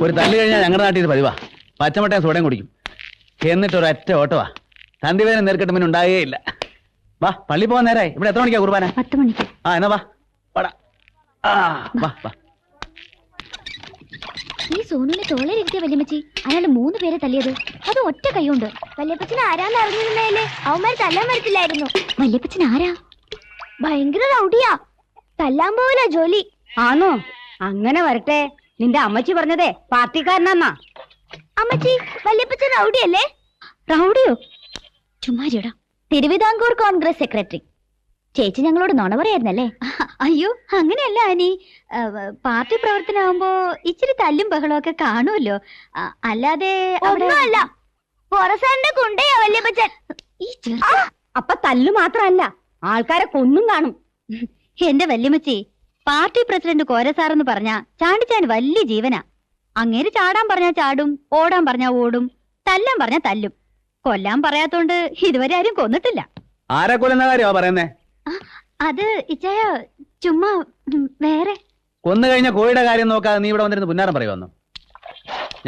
ഒരു തല്ല് കഴിഞ്ഞാൽ ഞങ്ങളുടെ നാട്ടിൽ ഇത് പതിവാ. പച്ചമട്ടയും സോഡയും കുടിക്കും. എന്നിട്ട് ഒരൊറ്റ ഓട്ടവാ. സന്ധിവേദന നേർക്കിട്ട് പിന്നെ ഉണ്ടായേ ഇല്ല. വാ, പള്ളി പോകാൻ നേരായി. ഇവിടെ എത്ര മണിക്കാ കുർബാന? 10 മണിക്ക്. ആ എന്നാ വാ, വാടാ. വാ വാ. ഈ സോനുവിനെ തോളയിലിരുത്തിയ വല്യമ്മച്ചി അയാൾ 3 പേരെ തല്ലിയത് അത് ഒറ്റ കൈകൊണ്ട്. വല്യപ്പച്ചൻ ആരാന്ന് അറിഞ്ഞിരുന്നേലേ അവന്മാർ തല്ലാൻ വരത്തില്ലായിരുന്നു. വല്യപ്പച്ചൻ ആരാ? ഭയങ്കര റൗഡിയാ. തല്ലാൻ പോവില്ല ജോലി. ആണോ? അങ്ങനെ വരട്ടെ. നിന്റെ അമ്മച്ചി പറഞ്ഞതേ പാർട്ടിക്കാരനാന്നാ. അമ്മച്ചി, വല്യപ്പച്ചൻ റൗഡിയല്ലേ? റൗഡിയോ? ചുമ്മാരിടാ. തിരുവിതാംകൂർ കോൺഗ്രസ് സെക്രട്ടറി. ചേച്ചി ഞങ്ങളോട് നുണ പറയായിരുന്നല്ലേ? അയ്യോ, അങ്ങനെയല്ല ആനി. പാർട്ടി പ്രവർത്തനമാകുമ്പോ ഇച്ചിരി തല്ലും ബഹളവും ഒക്കെ കാണുമല്ലോ. അല്ലാതെ ഒന്നുമല്ല. കൊണ്ടയാ വല്യപ്പച്ചൻ. അപ്പൊ തല്ലു മാത്രല്ല, ആൾക്കാരെ കൊന്നും കാണും. എന്റെ വല്യമ്മച്ചി, പാർട്ടി പ്രസിഡന്റ് കോരസാറെന്ന് പറഞ്ഞാ ചാണ്ടിച്ചാൻ വലിയ ജീവനാ. അങ്ങേര് ചാടാൻ പറഞ്ഞാ ചാടും, ഓടാൻ പറഞ്ഞാ ഓടും, തല്ലാൻ പറഞ്ഞാ തല്ലും. കൊല്ലാൻ പറയാത്തോണ്ട് ഇതുവരെ ആരും കൊന്നിട്ടില്ല. ആരെ കൊല്ലുന്ന കാര്യമാ പറയുന്നേ? അത് ഇച്ചായ ചുമ്മാ വേറെ. കൊന്നു കഴിഞ്ഞ കോഴിയുടെ കാര്യം നോക്കാതെ നീ ഇവിടെ വന്നിരുന്ന് പുന്നാരം പറയുവന്നു.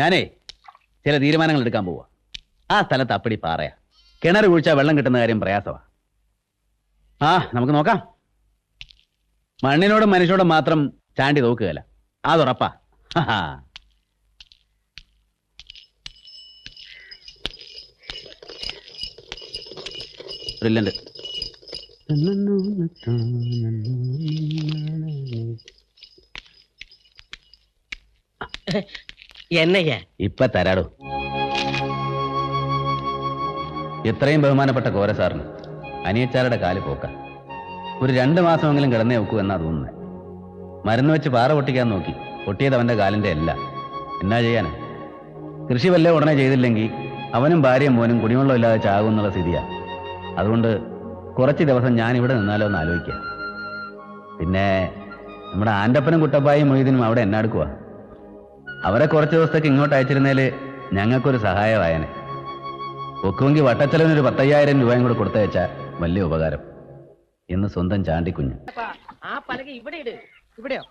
ഞാനേ ചില തീരുമാനങ്ങൾ എടുക്കാൻ പോവാ. ആ സ്ഥലത്ത് അപ്പടി പാറയാ. കിണർ കുഴിച്ചാൽ വെള്ളം കിട്ടുന്ന കാര്യം പ്രയാസമാ. നമുക്ക് നോക്കാം. മണ്ണിനോടും മനുഷ്യനോടും മാത്രം ചാണ്ടി നോക്കുകയല്ല, അതുറപ്പാ. ബ്രില്യന്റ്. എന്നയ്യ ഇപ്പൊ തരാടോ. ഇത്രയും ബഹുമാനപ്പെട്ട കോരസാറിന് അനിയച്ചാരുടെ കാല് പോക്ക. ഒരു 2 മാസമെങ്കിലും കിടന്നേ വെക്കൂ എന്നാ തോന്നുന്നത്. മരുന്ന് വെച്ച് പാറ പൊട്ടിക്കാൻ നോക്കി. പൊട്ടിയത് അവന്റെ കാലിന്റെ അല്ല. എന്നാ ചെയ്യാന്? കൃഷി വല്ല ഉടനെ ചെയ്തില്ലെങ്കിൽ അവനും ഭാര്യയും മോനും കുടിവെള്ളം ഇല്ലാതെ ചാകും എന്നുള്ള സ്ഥിതിയാ. അതുകൊണ്ട് കുറച്ച് ദിവസം ഞാൻ ഇവിടെ നിന്നാലോ എന്ന് ആലോചിക്കാം. പിന്നെ നമ്മുടെ ആൻ്റപ്പനും കുട്ടപ്പായും മൊയ്തീനും അവിടെ എന്നാടുക്കുവാ. അവരെ കുറച്ച് ദിവസത്തേക്ക് ഇങ്ങോട്ട് അയച്ചിരുന്നേല് ഞങ്ങൾക്കൊരു സഹായമായനെ. ഒക്കുമെങ്കിൽ വട്ടച്ചെലവിനൊരു 10,000 രൂപയും കൂടെ കൊടുത്തയച്ചാ വലിയ ഉപകാരം. എന്ന് സ്വന്തം ചാണ്ടിക്കുഞ്ഞ്. ആ പലക ഇവിടെ ഇട്. ഇവിടെയോ?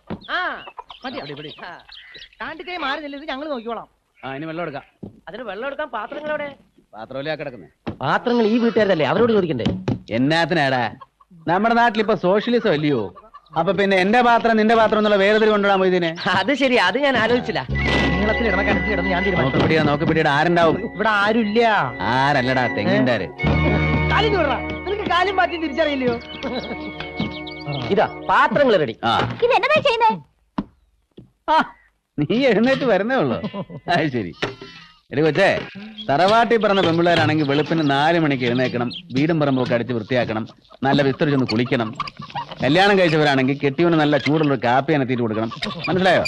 ചാണ്ടിക്കൈ മാറുന്നില്ല, ഇത് ഞങ്ങൾ നോക്കിക്കോളാം. ഇനി വെള്ളം എടുക്കാം. അതിന് വെള്ളം എടുക്കാൻ പാത്രങ്ങളെവിടെ? പാത്രമില്ലാ കിടക്കുന്നേ. പാത്രങ്ങൾ ഈ വീട്ടുകാരല്ലേ, അവരോട് ചോദിക്കണ്ടേ? എന്നാത്തിനാടാ? നമ്മുടെ നാട്ടിലിപ്പോ സോഷ്യലിസം അല്ലയോ? അപ്പൊ പിന്നെ എന്റെ പാത്രം നിന്റെ പാത്രം എന്നുള്ള വേറെ കൊണ്ടുവിടാൻ മൊയ്തീനെ. അത് ശരി, അത് ഞാൻ ആലോചിച്ചില്ല. നീളത്തിൽ ഇടണ കണക്കിൽ ഇടന്ന് ഞാൻ തീരുമാനിച്ചു. നോക്കി പിടിയുടെ ആരുണ്ടാവും ഇവിടെ? ആരുമില്ല. ആരല്ലടാ, തെങ്ങിന്റെ ആര്. നിനക്ക് കാലും മാറ്റി തിരിച്ചറിയില്ലയോ? ഇതാ പാത്രങ്ങൾ റെഡി. ഇതെന്നതാ ചെയ്യുന്നേ? നീ എഴുന്നേറ്റ് വരുന്നേ ഉള്ളു. അത് ശരി. എടി കൊച്ചേ, തറവാട്ടി പറഞ്ഞ പെമ്പിള്ളേരാണെങ്കിൽ വെളുപ്പിന് 4 മണിക്ക് എഴുന്നേക്കണം. വീടും പറമ്പൊക്കെ അടിച്ച് വൃത്തിയാക്കണം. നല്ല വിസ്തരിച്ചൊന്ന് കുളിക്കണം. കല്യാണം കഴിച്ചവരാണെങ്കിൽ കെട്ടിയവന് നല്ല ചൂടുള്ളൊരു കാപ്പി അനത്തിയിട്ട് കൊടുക്കണം. മനസ്സിലായോ?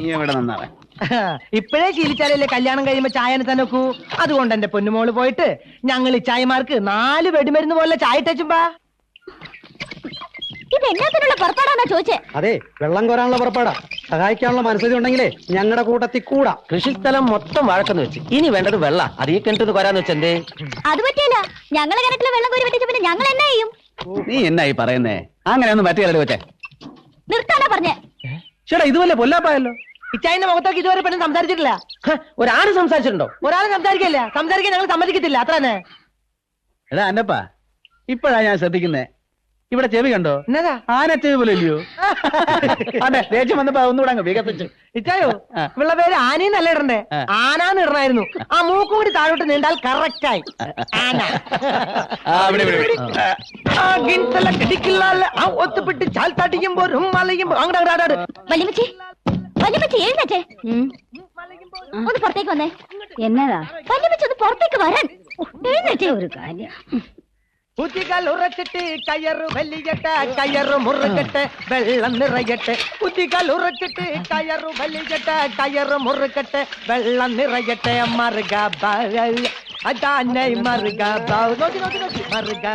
നീ എവിടെ നന്നാവേ. ഇപ്പോഴേ ശീലിച്ചാലല്ലേ കല്യാണം കഴിയുമ്പോ ചായനെ തന്നെ നോക്കൂ. അതുകൊണ്ട് എന്റെ പൊന്നുമോള് പോയിട്ട് ഞങ്ങൾ ഈ ചായമാർക്ക് 4 വെടിമരുന്ന് പോലെ ചായ ഇട്ടുമ്പോ. ഇത് എന്നാത്തിനുള്ള പുറപ്പാടാണോ ചോദിച്ചേ? അതെ, വെള്ളം കോരാനുള്ള പുറപ്പാടാ. സഹായിക്കാനുള്ള മനസ്സിൽ ഉണ്ടെങ്കിലേ ഞങ്ങളുടെ കൂട്ടത്തിൽ കൂടാ. കൃഷിസ്ഥലം മൊത്തം വഴക്കെന്ന് വെച്ച് ഇനി വേണ്ടത് വെള്ള. അത് ഈ കിണറ്റിന്ന് കോരാന്ന് വെച്ചെന്തേ? അത് പറ്റില്ല. ഞങ്ങളെ കിണറ്റിലെ വെള്ളം കോരി പറ്റിച്ച പിന്നെ ഞങ്ങൾ എന്നാ ചെയ്യും? നീ എന്നായി പറയുന്നേ? അങ്ങനെയൊന്നും പറ്റിയല്ലേ കൊച്ചേ. നിർത്താനാ പറഞ്ഞേ. ചേട്ടാ, ഇതുപോലെ പൊല്ലാപ്പായല്ലോ. ഇച്ചായന്റെ മുഖത്തേക്ക് ഇതുവരെ പെണ്ണ് സംസാരിച്ചിട്ടില്ല. ഒരാണ് സംസാരിച്ചിട്ടുണ്ടോ? ഒരാൾ സംസാരിക്കില്ല. സംസാരിക്കാൻ ഞങ്ങൾ സമ്മതിക്കത്തില്ല. അത്ര തന്നെ. എടാ അന്നപ്പാ, ഇപ്പഴാ ഞാൻ ശ്രദ്ധിക്കുന്നേ. ഇവിടെ ചെവി കണ്ടോ? ആന ചെവി പോലെ ഇല്ലയോ? അതെ, ദേഷ്യം വന്നപ്പോ ഒന്നുകൂടെ അങ്ങ് വികസിച്ചു. ഇച്ചായോ, ഇവളുടെ പേര് ആനയെന്നല്ല ഇടണ്ടേ, ആനാന്ന് ഇടണായിരുന്നു. ആ മൂക്കും കൂടി താഴോട്ട് നീണ്ടാൽ കറക്റ്റ് ആയി. ഒത്തുപിട്ട് ചാൽത്താട്ടിക്കുമ്പോ എഴുന്നേറ്റേ. ഒന്ന് പുറത്തേക്ക് വന്നേ. എന്നതാ? വല്യമ്മച്ചി ഒന്ന് പുറത്തേക്ക് വരാൻ. എഴുന്നേറ്റേ. ഒരു കാര്യം. കുതികൾ ഉറച്ചിട്ട് കയറു വലിയട്ടെ, കയറു മുറുകട്ടെ, വെള്ളം നിറയട്ടെ. കുതികൾ ഉറച്ചിട്ട് കയറു വലിയട്ടെ, കയറു മുറുകട്ടെ, വെള്ളം നിറയട്ടെ. മറുക അതാനെ മറുക മറുക.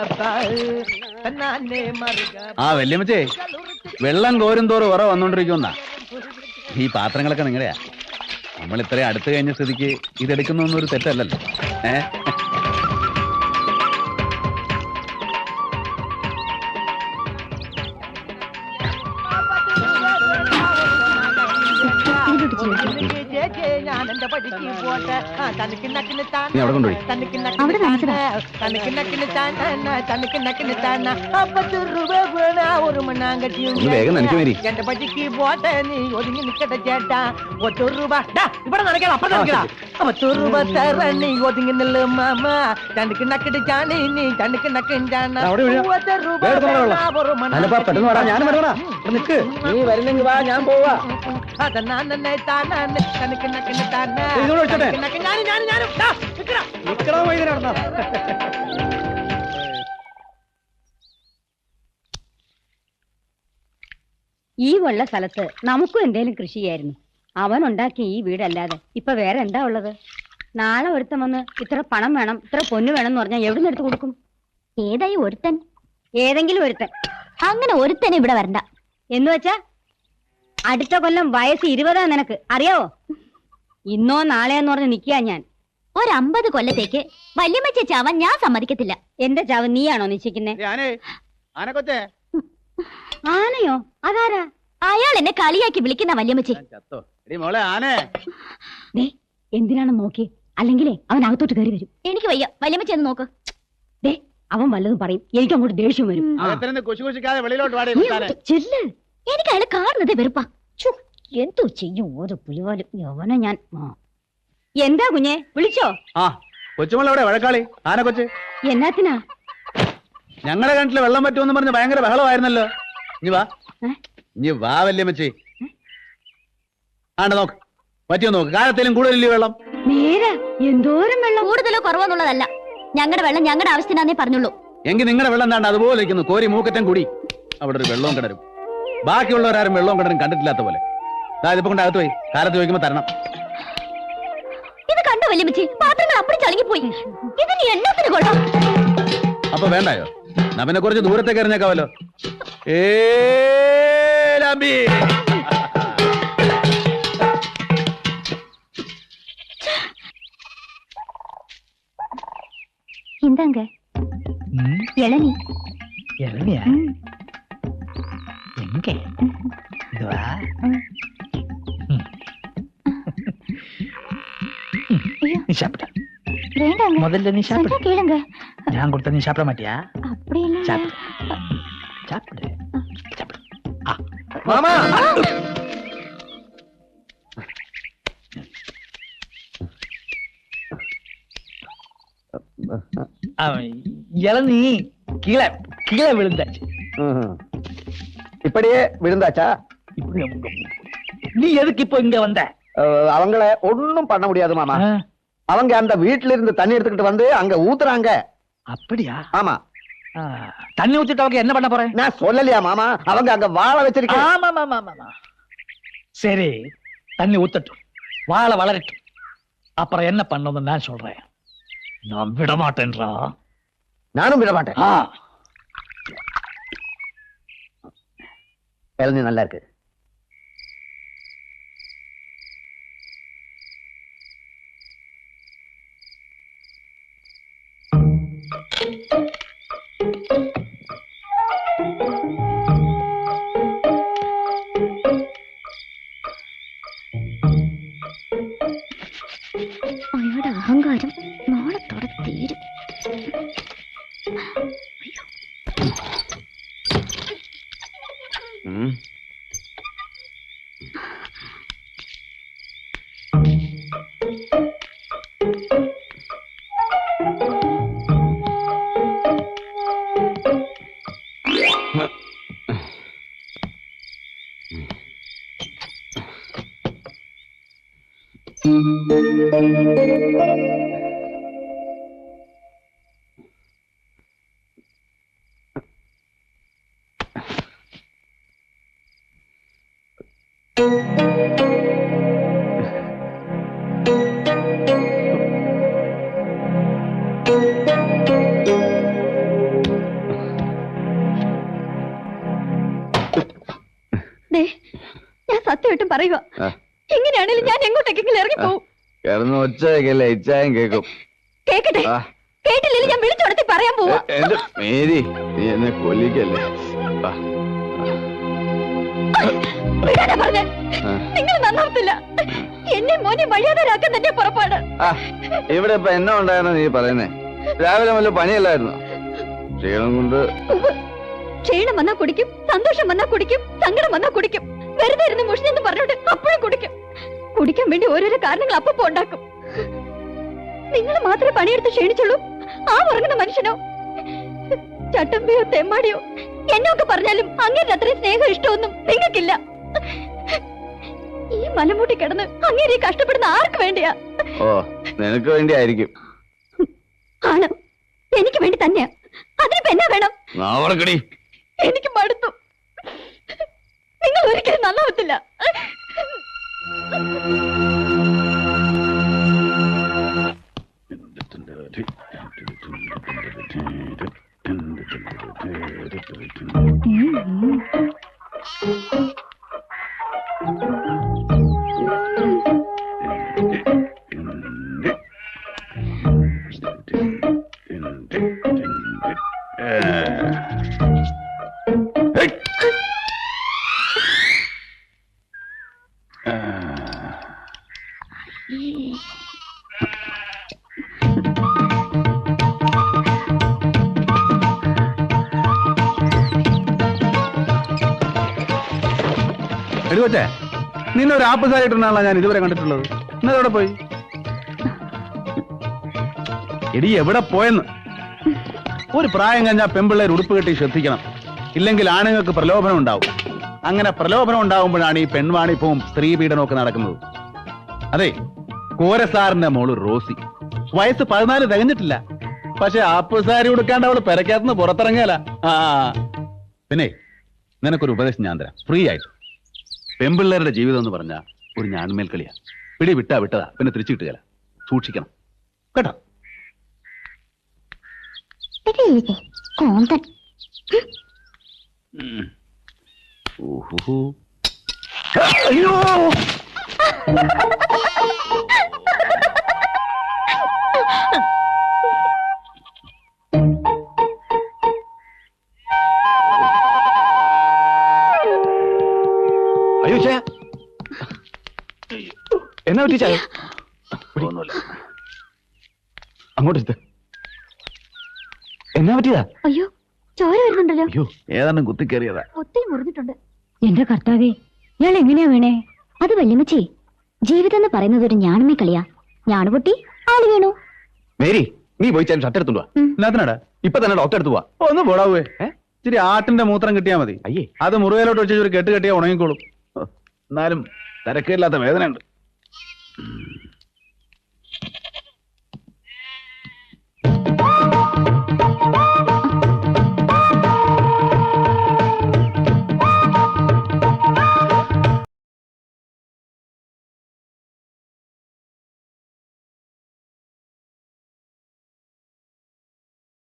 ആ വല്യമ്മച്ചേ, വെള്ളം കോരും തോറും ഉറ വന്നോണ്ടിരിക്കുന്ന ഈ പാത്രങ്ങളൊക്കെ നിങ്ങളെയാ. നമ്മൾ ഇത്രയും അടുത്ത് കഴിഞ്ഞ സ്ഥിതിക്ക് ഇതെടുക്കുന്നൊന്നും ഒരു തെറ്റല്ലല്ലോ. എന്റെ പടിക്ക് പോട്ടെ തനിക്ക് നക്കിന് നീ അവിടെ കൊണ്ടുപോയി. തനിക്ക് അവിടെ കാണിച്ചതാ. തനിക്ക് നക്കിന് തനിക്ക് നക്കിന് താന 50 രൂപ വേണ ഒരു മണ്ണാങ്കട്ടി ഒന്ന് വേഗം നനയ്ക്ക് മേരി. എന്റെ പടിക്ക് പോട്ടെ നീ ഒതുങ്ങി നിക്കട്ടെ ചേട്ടാ 50 രൂപ ഇവിടെ നടക്കണം അപ്പൊ നടക്കണം 50 രൂപ തര നീ ഒതുങ്ങി നില്ല് മാമ തനിക്ക് നക്കിട്ട് ചാണി നീ തനിക്ക് നക്കിണ്ടാണ് അവിടെ വീഴാം. 50 രൂപ ഒരു അല്ലപ്പാ പെട്ടെന്ന് വാടാ ഞാനും വരണ നിക്ക് നീ വരുന്നെങ്കിൽ വാ ഞാൻ പോവാ ഇതോടെ വെച്ചോട്ടെ. നിക്കടാ വൈകുന്നേരം ഈ ഉള്ള സ്ഥലത്ത് നമുക്കും എന്തേലും കൃഷി ചെയ്യായിരുന്നു. അവൻ ഉണ്ടാക്കിയ ഈ വീടല്ലാതെ ഇപ്പൊ വേറെ എന്താ ഉള്ളത്? നാളെ ഒരുത്തൻ വന്ന് ഇത്ര പണം വേണം ഇത്ര പൊന്നു വേണം എന്ന് പറഞ്ഞാൽ എവിടെ നിന്ന് എടുത്തു കൊടുക്കും? ഏതായി ഒരുത്തൻ? ഏതെങ്കിലും ഒരുത്തൻ. അങ്ങനെ ഒരുത്തൻ ഇവിടെ വരണ്ട. എന്ന് വെച്ചാ അടുത്ത കൊല്ലം വയസ്സ് 20 നിനക്ക് അറിയാവോ? ഇന്നോ നാളെയെന്ന് പറഞ്ഞ് നിൽക്കുക ഞാൻ. ഒരു 50 കൊല്ലത്തേക്ക് വല്യമ്മച്ചി ചാവാൻ ഞാൻ സമ്മതിക്കത്തില്ല. എന്റെ ചാവ് നീയാണോ നിശ്ചയിക്കുന്നേ? ആനയോ? അതാരാ? അയാൾ എന്നെ കളിയാക്കി വിളിക്കുന്ന വല്യമ്മച്ചി. ദേ, എന്തിനാണ് നോക്കി? അല്ലെങ്കിലേ അവൻ അകത്തോട്ട് കയറി വരും. എനിക്ക് വയ്യ, വല്യമ്മച്ചി ഒന്ന് നോക്ക്. ദേ, അവൻ വല്ലതും പറയും, എനിക്ക് അങ്ങോട്ട് ദേഷ്യം വരും. ചെല്ല്. എനിക്ക് അയാൾ കാണുന്നത് വെറുപ്പാ. എന്തോ ചെയ്യും ഓരോ പുലിവാലും. യവനെ ഞാൻ. എന്താ കുഞ്ഞെ, വിളിച്ചോ? ആ കൊച്ചുമോളെവിടെ വഴക്കാളി ആന കൊച്ച്? എന്നാത്തിനാ? ഞങ്ങളുടെ കിണറ്റില് വെള്ളം പറ്റുമെന്ന് പറഞ്ഞ് ഭയങ്കര ബഹളമായിരുന്നല്ലോ. ഇനി വാ, ഇനി വാ വല്യമ്മച്ചി. ആണ്ട നോക്ക്, പറ്റിയോ നോക്ക്. കാലത്തേലും കൂടുതലില്ലേ വെള്ളം? നേരെ എന്തോരം വെള്ളം. കൂടുതലോ കുറവെന്നുള്ളതല്ല, ഞങ്ങളുടെ വെള്ളം ഞങ്ങളുടെ ആവശ്യത്തിനാന്നേ പറഞ്ഞുള്ളൂ. എങ്കിൽ നിങ്ങളുടെ വെള്ളം താണ്ട് അതുപോലെ ഇരിക്കുന്നു, കോരി മൂക്കറ്റം കൂടി. അവിടെ ഒരു വെള്ളവും കിണരും. ബാക്കിയുള്ളവരാരും വെള്ളവും കിണറും കണ്ടിട്ടില്ലാത്ത പോലെ. ഇതിപ്പോ കൊണ്ട് അകത്ത് പോയി, കാലത്ത് ചോദിക്കുമ്പോ തരണം. ഇത് കണ്ടോ വല്യമ്മച്ചി? പാത്രങ്ങൾ അപ്പടി ചളുങ്ങിപ്പോയി. ഇതിന് എണ്ണത്തിന് കൊള്ളാം. അപ്പൊ വേണ്ടായോ? നമ്മനെ കുറച്ച് ദൂരത്തേക്ക് എറിഞ്ഞേക്കാവല്ലോ. എന്താങ്ക ഇളനി? இளநியா எங்க இதுவா நீ சாப்பிட்ட வேண்டாங்க, முதல்ல நீ சாப்பிடு சொன்னா கேளுங்க. நான் கொடுத்த நீ சாப்பிட மாட்டியா அப்படி இல்ல. சாப்பிடு சாப்பிடு சாப்பிடு மாமா இளநீ கீழே கீழே விழுந்தாச்சு. இப்படியே விழுந்தாச்சா? நீ எதுக்கு இப்போ இங்க வந்த? அவங்கள ஒண்ணும் பண்ண முடியாது மாமா. அவங்க அந்த வீட்டுல இருந்து தண்ணி எடுத்துக்கிட்டு வந்து அங்க ஊத்துறாங்க. அப்படியா? ஆமா. தண்ணி ஊத்திட்டு அவங்க என்ன பண்ண போறேன்? நான் சொல்லலையா மாமா, அவங்க அங்க வாழ வச்சிருக்கேன். ஆமா ஆமா ஆமா. சரி, தண்ணி ஊத்தட்டும், வாழ வளரட்டும். அப்புறம் என்ன பண்ணணும் நான் சொல்றேன். நான் விட மாட்டேன்றா. நானும் விட மாட்டேன். இளநீ நல்லா இருக்கு. അയാളുടെ അഹങ്കാരം നാളത്തോടെ തീരും. ഞാൻ സത്യമായിട്ടും പറയുക, എങ്ങനെയാണെങ്കിലും ഞാൻ എങ്ങോട്ടേക്കെങ്കിലും ഇറങ്ങിപ്പോവും. ഒച്ചല്ലേ ഇച്ചായം കേക്കും. കേക്കട്ടെ, കേട്ടില്ലെങ്കിൽ ഞാൻ വിളിച്ചോടത്തി പറയാൻ പോവാ. മേരി, നീ എന്നെ കൊല്ലിക്കല്ലേ. വിടാനാ പറഞ്ഞേ. നിങ്ങൾ നന്നാവത്തില്ല. എന്നെ മോനെ വഴിയാതരാക്കാൻ തന്നെ പുറപ്പാട്. ഇവിടെ ഇപ്പൊ എന്നാ ഉണ്ടായിരുന്നു നീ പറയുന്നേ? രാവിലെ വല്ല പണിയല്ലായിരുന്നു? ക്ഷീണം കൊണ്ട്. ക്ഷീണം വന്നാ കുടിക്കും, സന്തോഷം വന്നാ കുടിക്കും, സങ്കടം വന്നാ കുടിക്കും. വെറുതെ ഇരുന്ന് മുഷിഞ്ഞെന്ന് പറഞ്ഞോണ്ട് അപ്പോഴും കുടിക്കും. കുടിക്കാൻ വേണ്ടി ഓരോരോ കാരണങ്ങൾ അപ്പപ്പോ ഉണ്ടാക്കും. നിങ്ങൾ മാത്രമേ പണിയെടുത്ത് ക്ഷീണിച്ചുള്ളൂ. ആ ഉറങ്ങുന്ന മനുഷ്യനോ ചട്ടമ്പിയോ തെമ്മാടിയോ എന്നൊക്കെ പറഞ്ഞാലും അങ്ങനെ അത്രയും സ്നേഹം ഇഷ്ടമൊന്നും നിങ്ങൾക്കില്ല. ഈ മലമൂട്ടി കിടന്ന് അങ്ങനെ കഷ്ടപ്പെടുന്ന ആർക്ക് വേണ്ടിയാ? ഓ, നിനക്ക് വേണ്ടിയായിരിക്കും. ആണ്, എനിക്ക് വേണ്ടി തന്നെയാ. അതിനിപ്പോ എന്നാ വേണം? എനിക്ക് മടുത്തു. നിങ്ങൾ ഒരിക്കലും നന്നാവത്തില്ല. എടുവച്ചേ, നിന്നെ ഒരു ആപ്പസായിട്ടാണല്ലോ ഞാൻ ഇതുവരെ കണ്ടിട്ടുള്ളത്. ഇന്നെവിടെ പോയി? എടി എവിടെ പോയെന്ന്? ഒരു പ്രായം കഴിഞ്ഞാൽ പെമ്പിള്ളേർ ഉടുപ്പ് കെട്ടി ശ്രദ്ധിക്കണം. ഇല്ലെങ്കിൽ ആണുങ്ങൾക്ക് പ്രലോഭനം ഉണ്ടാവും. അങ്ങനെ പ്രലോഭനം ഉണ്ടാവുമ്പോഴാണ് ഈ പെൺവാണിപ്പവും സ്ത്രീ പീഡനമൊക്കെ നടക്കുന്നത്. അതെ, കോരസാറിന്റെ മോള് റോസി വയസ്സ് 14 തികഞ്ഞിട്ടില്ല. പക്ഷെ ആപ്പസാരി ഉടുക്കാണ്ട് അവള് പെരക്കകത്തുനിന്ന് പുറത്തിറങ്ങിയല്ല. പിന്നെ നിനക്കൊരു ഉപദേശം ഞാൻ തരാം, ഫ്രീ ആയിട്ട്. പെമ്പിള്ളേരുടെ ജീവിതം എന്ന് പറഞ്ഞാൽ ഒരു ഞാൺമേൽ കളിയാ. പിടി വിട്ടാ വിട്ടതാ, പിന്നെ തിരിച്ചു കിട്ടുകയില്ല. സൂക്ഷിക്കണം കേട്ടോ. അയ്യോ, അയ്യോ ചേ, എന്നാ പറ്റി ചായ? ഒന്നുമില്ല. അങ്ങോട്ട് എന്നാ പറ്റിയതാ? അയ്യോ, ചോര വരുന്നുണ്ടല്ലോ. അയ്യോ, ഏതാണ്ടും കുത്തിക്കേറിയതാ. ഒത്തിരി മുറിഞ്ഞിട്ടുണ്ട്. എന്റെ കർത്താവേ, ഇയാൾ എങ്ങനെയാ വീണേ? അത് വല്യമ്മച്ചി, ജീവിതം എന്ന് പറയുന്നത് ഒരു ഞാണുമേ കളിയാ. ഞാണു പൊട്ടി ആള് വീണു. മേരി, നീ പോയി ചേട്ടൻ ഷർട്ട് എടുത്തുവാ. എന്നാത്തിനാടാ? ഇപ്പൊ തന്നെ ഡോക്ടർ എടുത്തു പോവാ. ഒന്ന് പോടാവേ. ഇച്ചിരി ആട്ടിന്റെ മൂത്രം കിട്ടിയാ മതി. അയ്യേ, അത് മുറിവേലോട്ട് വെച്ച് ഒരു കെട്ട് കെട്ടിയാ ഉണങ്ങിക്കോളും. എന്നാലും തിരക്കില്ലാത്ത വേദന ഉണ്ട്.